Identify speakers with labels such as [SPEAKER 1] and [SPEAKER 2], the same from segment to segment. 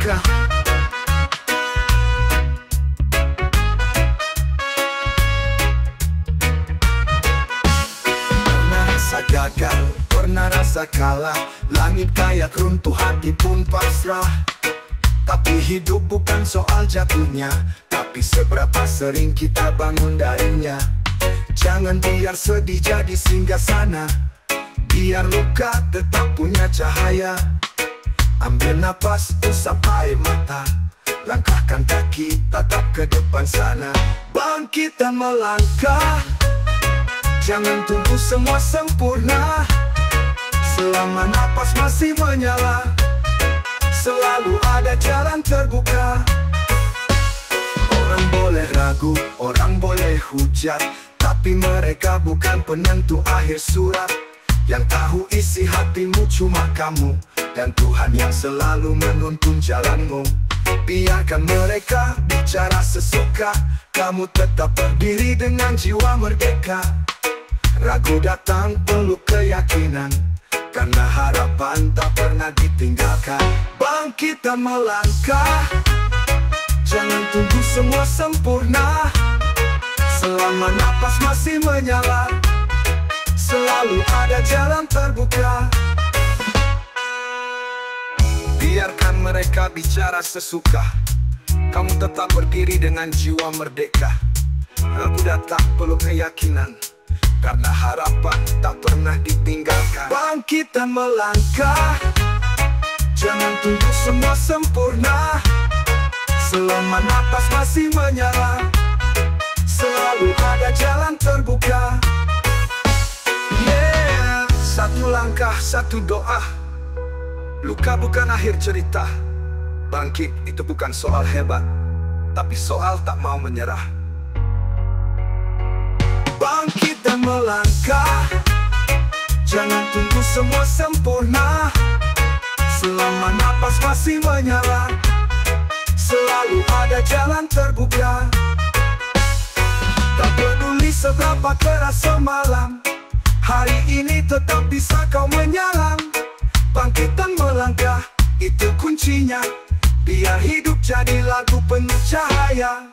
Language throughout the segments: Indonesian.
[SPEAKER 1] melangkah. Pernah rasa gagal, pernah rasa kalah, langit kayak runtuh, hati pun pasrah. Tapi hidup bukan soal jatuhnya, tapi seberapa sering kita bangun darinya. Jangan biar sedih jadi singgahsana, biar luka tetap punya cahaya. Ambil napas, usap air mata, langkahkan kaki, tatap ke depan sana. Bangkit dan melangkah, jangan tunggu semua sempurna. Selama napas masih menyala, selalu ada jalan terbuka. Orang boleh ragu, orang boleh hujat, tapi mereka bukan penentu akhir surat. Yang tahu isi hatimu cuma kamu, dan Tuhan yang selalu menuntun jalanmu. Biarkan mereka bicara sesuka, kamu tetap berdiri dengan jiwa merdeka. Ragu datang peluk keyakinan, karena harapan tak pernah ditinggalkan. Bangkit dan melangkah, jangan tunggu semua sempurna. Selama napas masih menyala, selalu ada jalan terbuka. Biarkan mereka bicara sesuka, kamu tetap berdiri dengan jiwa merdeka. Ragu datang peluk keyakinan, karena harapan tak pernah ditinggalkan. Bangkit dan melangkah, jangan tunggu semua sempurna. Selama napas masih menyala, selalu ada jalan terbuka. Yeah, satu langkah, satu doa. Luka bukan akhir cerita. Bangkit itu bukan soal hebat, tapi soal tak mau menyerah. Bangkit dan melangkah, jangan tunggu semua sempurna. Selama napas masih menyala, selalu ada jalan terbuka. Tak peduli seberapa keras semalam, hari ini tetap bisa kau menyalam. Bangkit dan melangkah, itu kuncinya, biar hidup jadi lagu penuh cahaya.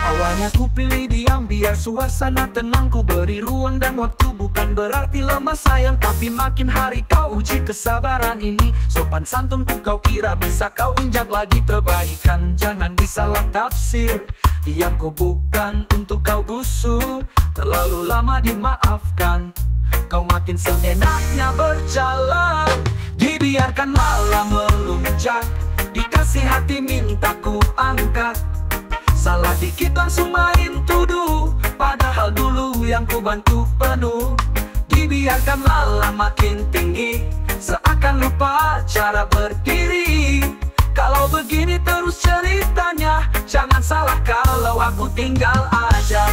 [SPEAKER 2] Awalnya ku pilih diam biar suasana tenang, ku beri ruang dan waktu, bukan berarti lemah sayang. Tapi makin hari kau uji kesabaran ini, sopan santun ku kau kira bisa kau injak lagi perbaikan. Jangan disalah tafsir, diam ku bukan untuk kau gusur, terlalu lama dimaafkan. Kau makin seenaknya berjalan, dibiarkan malam melunjak, dikasih hati minta ku angkat. Salah dikit langsung main tuduh, padahal dulu yang ku bantu penuh. Dibiarkan malam makin tinggi, seakan lupa cara berdiri. Kalau begini terus ceritanya, jangan salah kalau aku tinggal aja.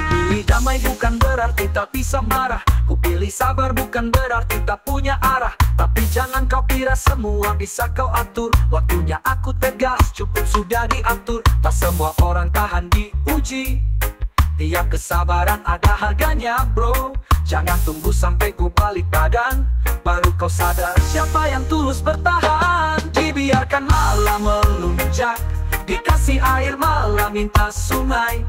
[SPEAKER 2] Kupilih damai bukan berarti tak bisa marah, kupilih sabar bukan berarti tak punya arah. Tapi jangan kau kira semua bisa kau atur, waktunya aku tegas, cukup sudah diatur. Tak semua orang tahan diuji, tiap kesabaran ada harganya bro. Jangan tunggu sampai ku balik badan, baru kau sadar siapa yang tulus bertahan. Dibiarkan malam melunjak, dikasih air malah minta sungai.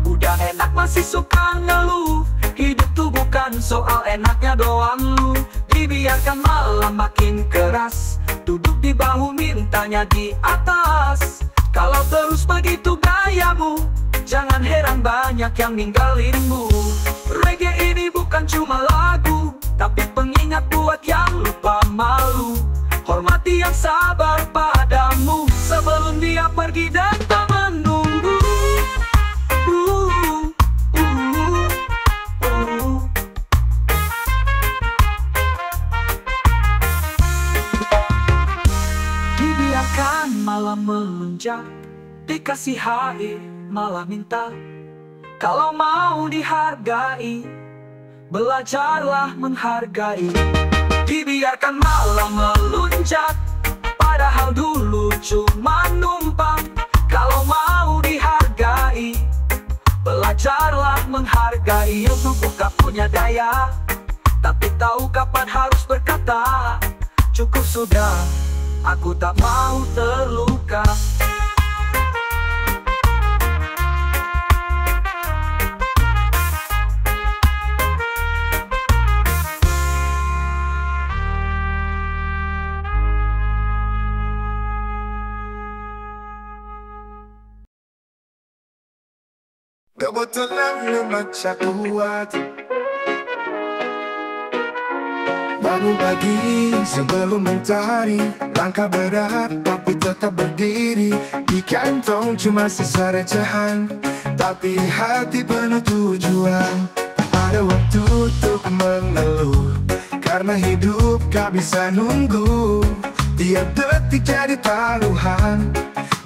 [SPEAKER 2] Udah enak masih suka ngeluh, hidup tuh bukan soal enaknya doang lu. Dibiarkan malam makin keras, duduk di bahu mintanya di atas. Kalau terus begitu gayamu, jangan heran banyak yang ninggalinmu. Reggae ini bukan cuma lagu, tapi pengingat buat yang lupa malu. Hormati yang sabar padamu, sebelum dia pergi dan tak menunggu. Dibiarkan malam melunjak, dikasih hari malah minta. Kalau mau dihargai, Belajarlah menghargai. Dibiarkan malam melunjak, padahal dulu cuma numpang. Kalau mau dihargai, belajarlah menghargai. Ilmu bukan punya daya, tapi tahu kapan harus berkata, cukup sudah, aku tak mau terluka.
[SPEAKER 1] Kebetulan memaksa kuat, bangun pagi sebelum mentari. Langkah berat tapi tetap berdiri. Di kantong cuma sisa recehan, tapi hati penuh tujuan. Ada waktu untuk mengeluh, karena hidup gak bisa nunggu. Tiap detik jadi taruhan,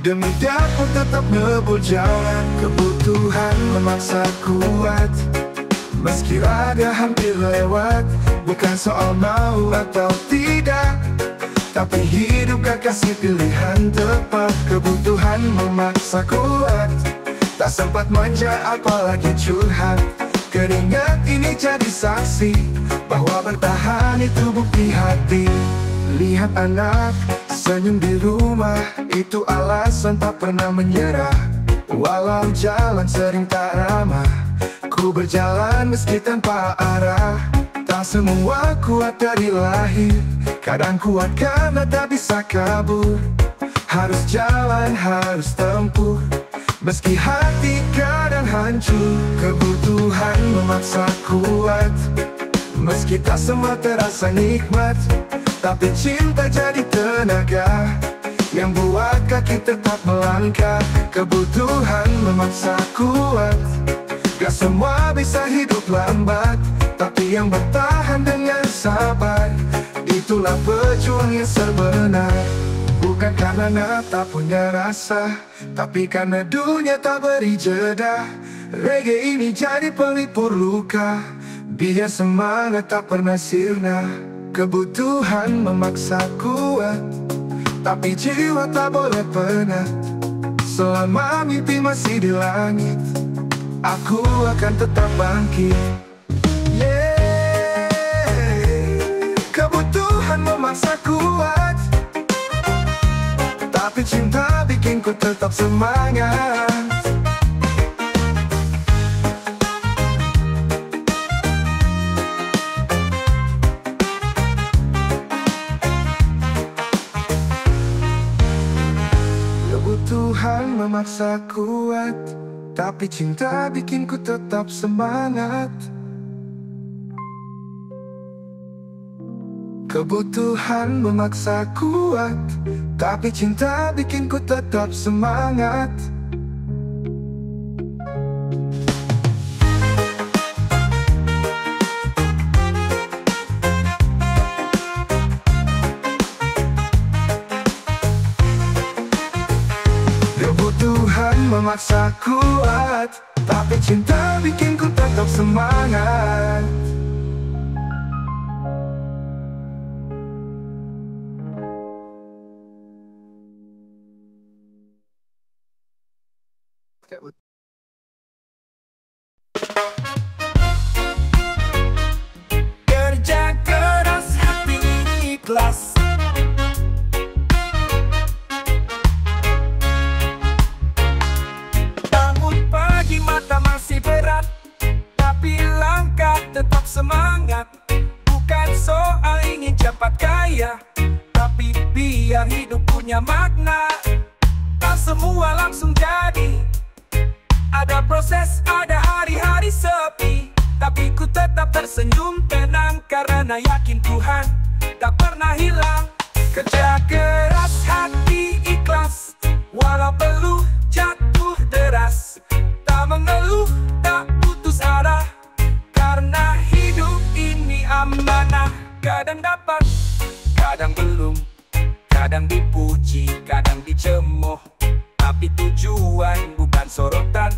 [SPEAKER 1] demi dapat tetap ngebul jalan. Kebutuhan memaksa kuat, meski raga hampir lewat. Bukan soal mau atau tidak, tapi hidup gak kasih pilihan tepat. Kebutuhan memaksa kuat, tak sempat manja apalagi curhat. Keringat ini jadi saksi bahwa bertahan itu bukti hati. Lihat anak senyum di rumah, itu alasan tak pernah menyerah. Walau jalan sering tak ramah, ku berjalan meski tanpa arah. Tak semua kuat dari lahir, kadang kuat karena tak bisa kabur. Harus jalan, harus tempuh, meski hati kadang hancur. Kebutuhan memaksa kuat, meski tak semua terasa nikmat. Tapi cinta jadi tenaga yang buat kaki tetap melangkah. Kebutuhan memaksa kuat, gak semua bisa hidup lambat, tapi yang bertahan dengan sabar, itulah pejuang yang sebenar. Bukan karena tak punya rasa, tapi karena dunia tak beri jeda. Reggae ini jadi pelipur luka, biar semangat tak pernah sirna. Kebutuhan memaksa kuat, tapi jiwa tak boleh penat. Selama mimpi masih di langit, aku akan tetap bangkit. Kebutuhan memaksa kuat, tapi cinta bikin ku tetap semangat. Kebutuhan memaksa kuat, tapi cinta bikin ku tetap semangat. Kebutuhan memaksa kuat, tapi cinta bikin ku tetap semangat. Kebutuhan memaksa kuat, tapi cinta bikin ku tetap semangat. Kerja keras hati ikhlas, bangun pagi mata masih berat, tapi langkah tetap semangat. Bukan soal ingin cepat kaya, tapi biar hidup punya makna. Tak semua langsung jadi, ada proses, ada hari-hari sepi, tapi ku tetap tersenyum tenang, karena yakin Tuhan tak pernah hilang. Kerja keras hati ikhlas, walau perlu jatuh deras. Tak mengeluh, tak putus arah, karena hidup ini amanah. Kadang dapat, kadang belum, kadang dipuji, kadang dicemooh, tapi tujuan bukan sorotan.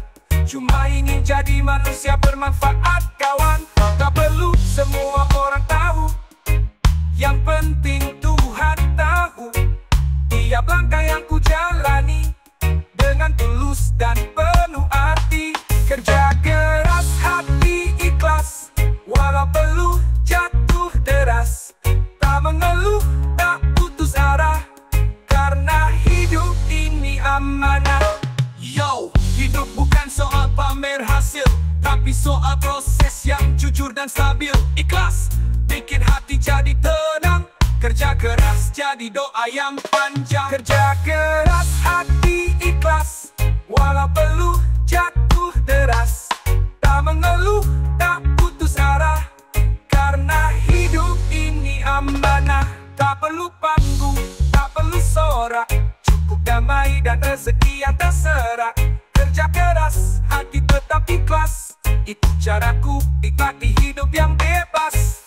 [SPEAKER 2] cuma ingin jadi manusia bermanfaat kawan. Tak perlu semua orang tahu, yang penting Tuhan tahu. Tiap langkah yang ku jalani dengan tulus dan penuh arti. Kerja keras, hati ikhlas, walau perlu jatuh deras. Tak mengeluh, tak putus arah, karena hidup ini amanah. Yo, hidup bukan soal pamer hasil, tapi soal proses yang jujur dan stabil. Ikhlas, bikin hati jadi tenang. Kerja keras, jadi doa yang panjang. Kerja keras, hati ikhlas, walau perlu jatuh deras. Tak mengeluh, tak putus arah, karena hidup ini amanah. Tak perlu panggung, tak perlu sorak, cukup damai dan rezeki yang terserak. Kerja keras, hati tetap ikhlas, itu caraku nikmati hidup yang bebas.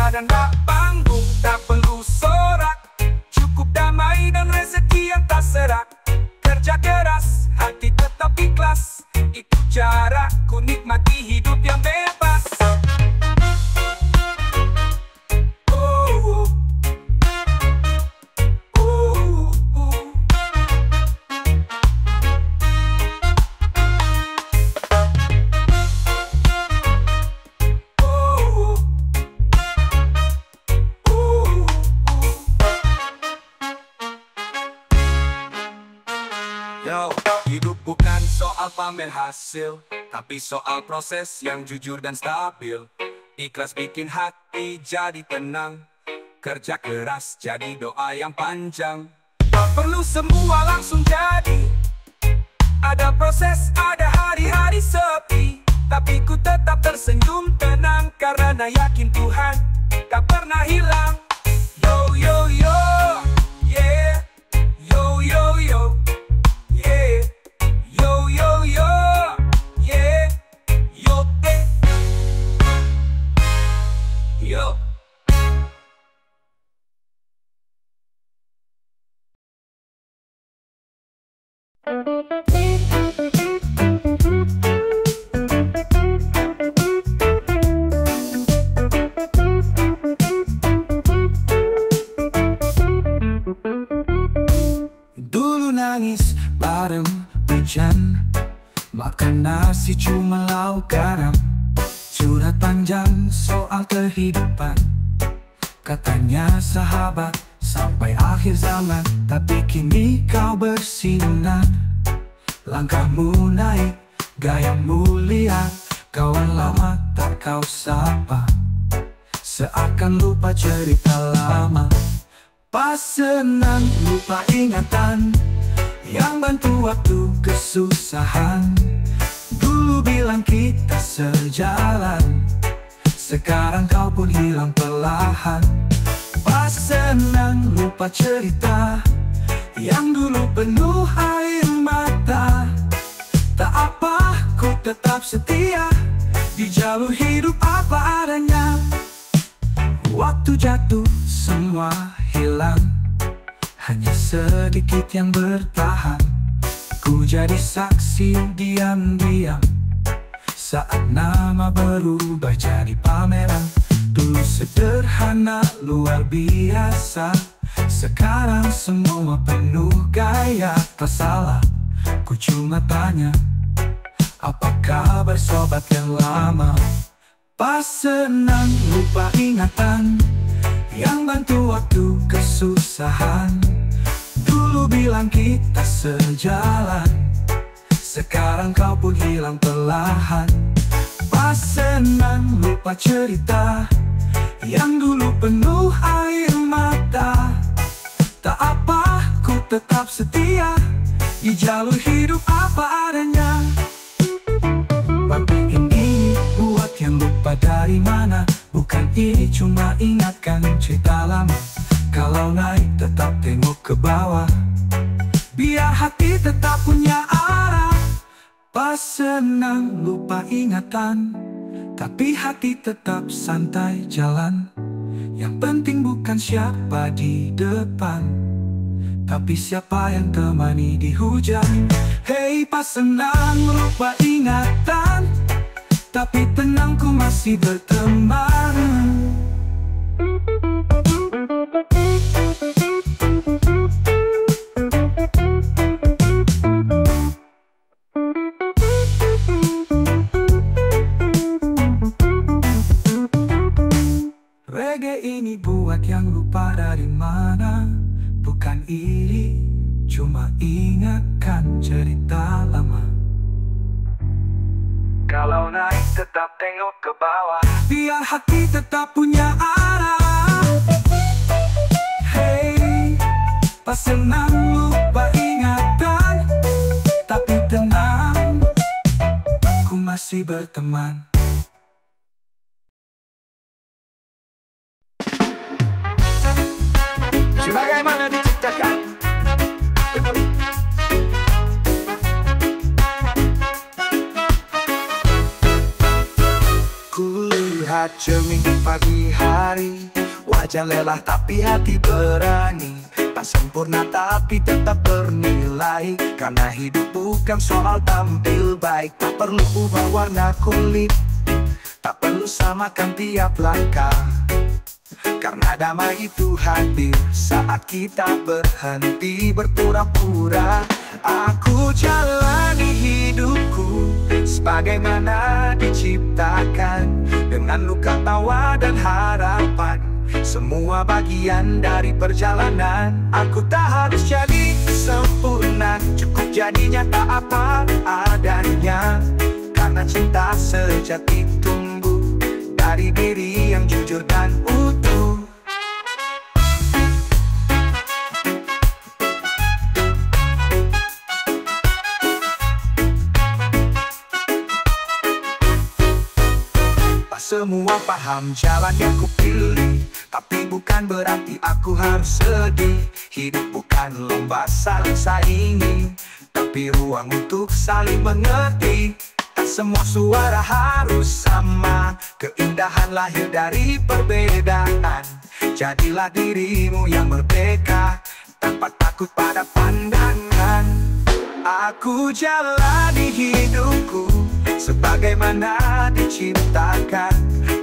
[SPEAKER 2] Dan tak panggung, tak perlu sorak, cukup damai dan rezeki yang tak serak. Kerja keras, hati tetap ikhlas, itu caraku nikmati hidup yang bebas. Yo, hidup bukan soal pamer hasil, tapi soal proses yang jujur dan stabil. Ikhlas bikin hati jadi tenang, kerja keras jadi doa yang panjang. Tak perlu semua langsung jadi, ada proses, ada hari-hari sepi, tapi ku tetap tersenyum tenang, karena yakin Tuhan tak pernah hilang. Yo yo yo, yeah, yo yo yo. Yeah, yo yo yo, yeah, yo yo. Dulu nangis bareng hujan, makan nasi cuma lauk garam. Curhat panjang soal kehidupan, katanya sahabat sampai akhir zaman. Tapi kini kau bersinar, langkahmu naik, gayamu lihat. Kawan lama tak kau sapa, seakan lupa cerita lama. Pas senang lupa ingatan, yang bantu waktu kesusahan. Dulu bilang kita sejalan, sekarang kau pun hilang perlahan. Pas senang lupa cerita, yang dulu penuh air mata. Tak apa, ku tetap setia, di jalur hidup apa adanya. Waktu jatuh semua hilang, hanya sedikit yang bertahan. Ku jadi saksi diam-diam, saat nama berubah jadi pameran. Dulu sederhana luar biasa, sekarang semua penuh gaya. Tak salah, ku cuma tanya, apa kabar sobat yang lama? Pas senang lupa ingatan, yang bantu waktu kesusahan. Dulu bilang kita sejalan, sekarang kau pun hilang perlahan. Pas senang lupa cerita, yang dulu penuh air mata. Tak apa, ku tetap setia, di jalur hidup apa adanya. Tapi ini buat yang lupa dari mana, bukan ini cuma ingatkan cerita lama. Kalau naik tetap tengok ke bawah, biar hati tetap punya arah. Pas senang lupa ingatan,
[SPEAKER 1] tapi hati tetap santai jalan. Yang penting bukan siapa di depan, tapi siapa yang temani di hujan. Hei pas senang lupa ingatan, tapi tenangku masih berteman. Reggae ini buat yang lupa dari mana. Bukan iri, cuma ingatkan cerita lama. Kalau naik tetap tengok ke bawah, biar hati tetap punya arah. Hey, pas senang lupa ingatan, tapi tenang, ku masih berteman. Sebagaimana diciptakan, kulihat cermin pagi hari, wajah lelah tapi hati berani. Tak sempurna tapi tetap bernilai, karena hidup bukan soal tampil baik. Tak perlu ubah warna kulit, tak perlu samakan tiap langkah, karena damai itu hadir saat kita berhenti berpura-pura. Aku jalani hidupku sebagaimana diciptakan, dengan luka, tawa, dan harapan, semua bagian dari perjalanan. Aku tak harus jadi sempurna, cukup jadinya tak apa adanya, karena cinta sejati tumbuh dari diri yang jujur dan utuh. Semua paham jalan yang kupilih, tapi bukan berarti aku harus sedih. Hidup bukan lomba saling saingi, tapi ruang untuk saling mengerti. Tak semua suara harus sama, keindahan lahir dari perbedaan. Jadilah dirimu yang merdeka, tanpa takut pada pandangan. Aku jalani hidupku sebagaimana diciptakan,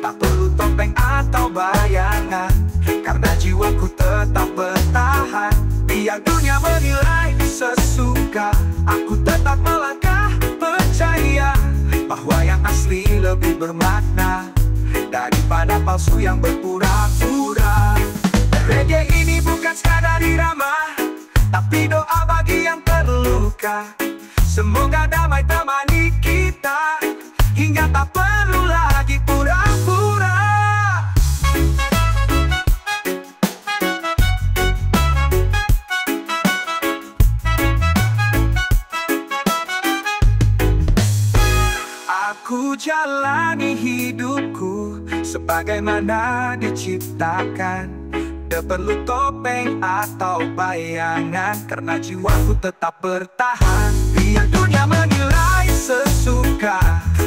[SPEAKER 1] tak perlu topeng atau bayangan, karena jiwaku tetap bertahan. Biar dunia menilai sesuka, aku tetap melangkah percaya bahwa yang asli lebih bermakna daripada palsu yang berpura-pura. Reggae ini bukan sekadar irama, tapi doa bagi yang terluka. Semoga damai temani kita, hingga tak perlu lagi pura-pura. Aku jalani hidupku sebagaimana diciptakan, tak perlu topeng atau bayangan, karena jiwaku tetap bertahan. Biar dunia menilai sesuka,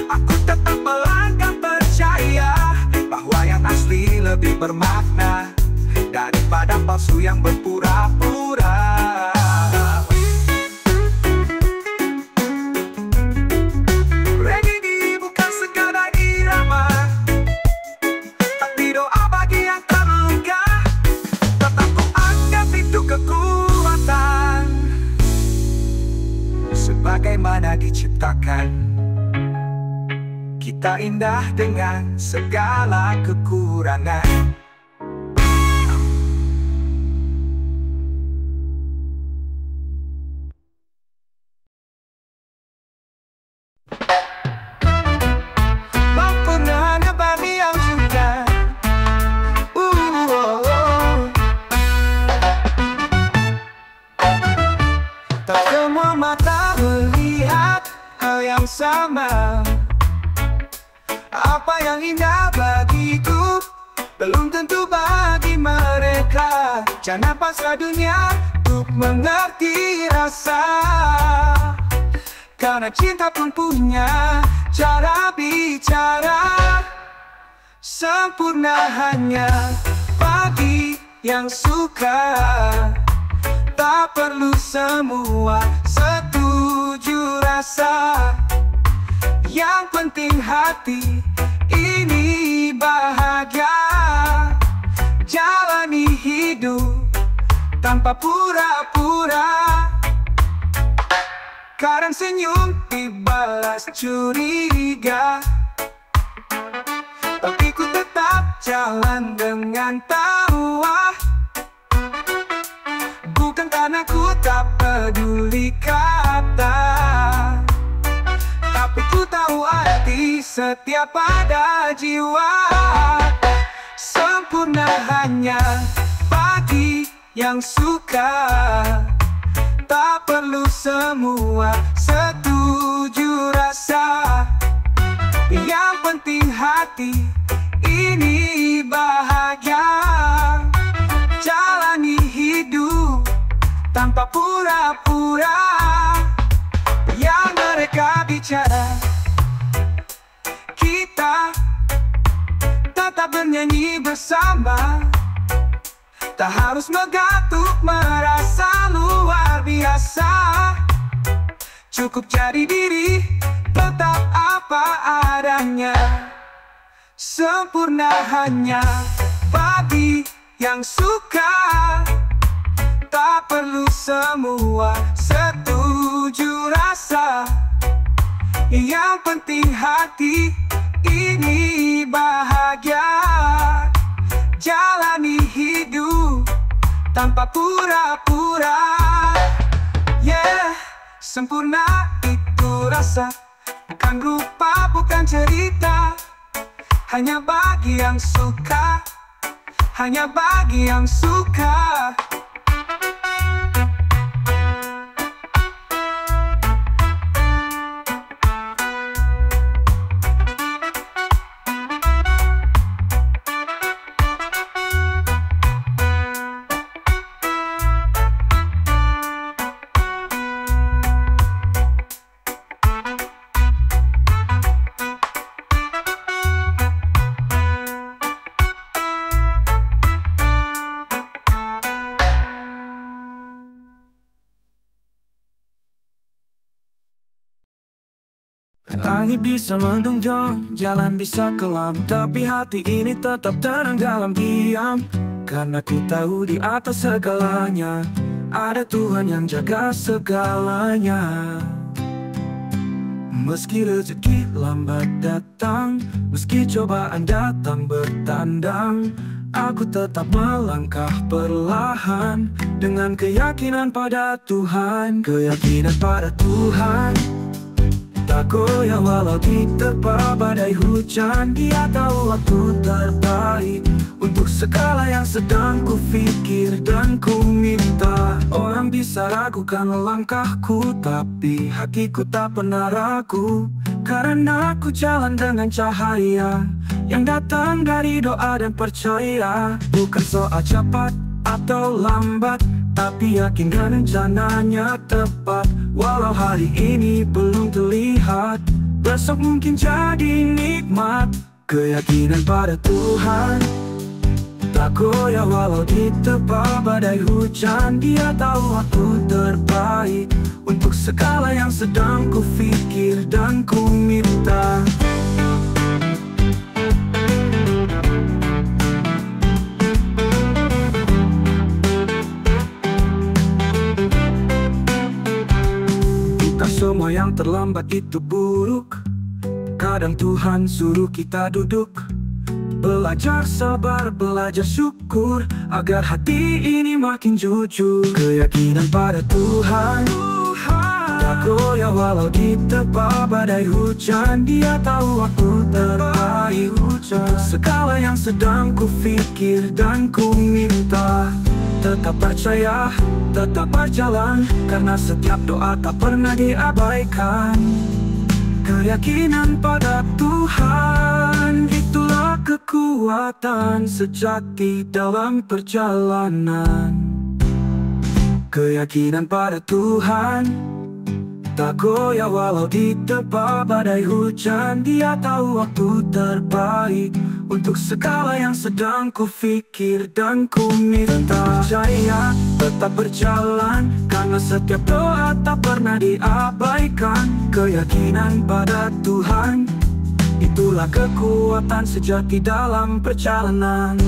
[SPEAKER 1] aku tetap melangkah percaya bahwa yang asli lebih bermakna daripada palsu yang berpura-pura. Reggae ini bukan sekadar irama, tapi doa bagi yang terluka. Tetap ku anggap itu kekuatan, sebagaimana diciptakan. Kita indah dengan segala kekurangan. Tak semua mata melihat hal yang sama. Apa yang indah bagiku belum tentu bagi mereka. Jangan pasrah dunia untuk mengerti rasa. Karena cinta pun punya cara bicara. Sempurna hanya bagi yang suka, tak perlu semua setuju rasa. Yang penting hati ini bahagia. Jalani hidup tanpa pura-pura. Kadang senyum dibalas curiga, tapi ku tetap jalan dengan tawa. Bukan karena ku tak peduli kata, tapi ku tahu arti setiap pada jiwa. Sempurna hanya bagi yang suka, tak perlu semua setuju rasa. Yang penting hati ini bahagia. Jalani hidup tanpa pura-pura. Yang mereka bicara, kita tetap bernyanyi bersama. Tak harus mengatuk merasa luar biasa. Cukup jadi diri, tetap apa adanya. Sempurna hanya bagi yang suka, tak perlu semua setuju rasa. Yang penting hati ini bahagia. Jalani hidup tanpa pura-pura. Yeah, sempurna itu rasa, bukan rupa, bukan cerita. Hanya bagi yang suka, hanya bagi yang suka. Langit bisa mendung, jalan bisa kelam, tapi hati ini tetap tenang dalam diam. Karena ku tahu di atas segalanya ada Tuhan yang jaga segalanya. Meski rezeki lambat datang, meski cobaan datang bertandang, aku tetap melangkah perlahan dengan keyakinan pada Tuhan. Keyakinan pada Tuhan tak goyah walau diterpa badai hujan. Dia tahu waktu terbaik untuk segala yang sedang ku pikir dan ku minta. Orang bisa ragukan langkahku, tapi hatiku tak pernah ragu. Karena aku jalan dengan cahaya yang datang dari doa dan percaya. Bukan soal cepat atau lambat, tapi yakin dan rencananya tepat. Walau hari ini belum terlihat, besok mungkin jadi nikmat. Keyakinan pada Tuhan tak goyah walau diterpa badai hujan. Dia tahu waktu terbaik untuk segala yang sedang ku pikir dan ku minta. Semua yang terlambat itu buruk. Kadang Tuhan suruh kita duduk, belajar sabar, belajar syukur, agar hati ini makin jujur. Keyakinan pada Tuhan tak goyah walau diterpa badai hujan. Dia tahu waktu terbaik hujan. Segala yang sedang ku pikir dan ku minta. Tetap percaya, tetap berjalan, karena setiap doa tak pernah diabaikan. Keyakinan pada Tuhan, itulah kekuatan sejati dalam perjalanan. Keyakinan pada Tuhan
[SPEAKER 2] tak goyah walau diterpa badai hujan. Dia tahu waktu terbaik untuk segala yang sedang ku pikir dan ku minta. Percaya tetap berjalan, karena setiap doa tak pernah diabaikan. Keyakinan pada Tuhan, itulah kekuatan sejati dalam perjalanan.